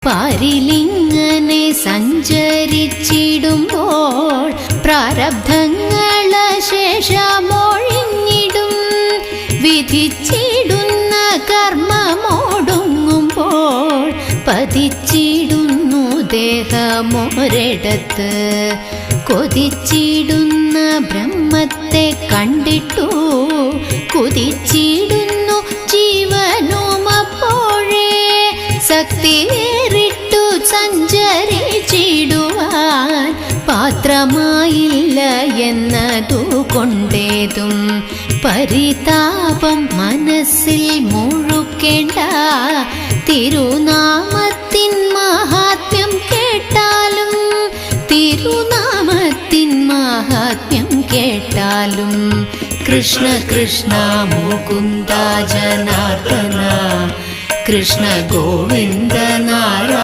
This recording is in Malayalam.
പാരിലിങ്ങനെ സഞ്ചരിച്ചിടുമ്പോൾ പ്രാരബ്ധങ്ങൾ ശേഷമൊഴിഞ്ഞിടും. വിധിച്ചിടുന്ന കർമ്മമോടുങ്ങുമ്പോൾ പതിച്ചിടുന്നു ദേഹമൊരിടത്ത്. കൊതിച്ചിടുന്ന ബ്രഹ്മത്തെ കണ്ടിട്ടു കുതിച്ചിടുന്നു ജീവനുമപ്പോഴേ. ശക്തിയേറിട്ടു സഞ്ചരിച്ചിടുവാൻ പാത്രമായില്ല എന്നതു കൊണ്ടേതും പരിതാപം മനസ്സിൽ മുഴുക്കേണ്ട. തിരുനാമത്തിൻ മഹാത്മ്യം കേട്ടാലും തിരുനാമത്തിൻ മഹാത്മ്യം കേട്ടാലും കൃഷ്ണ കൃഷ്ണ മുകുന്ദ ജനാർദ്ദന കൃഷ്ണ ഗോവിന്ദ നാരായണ.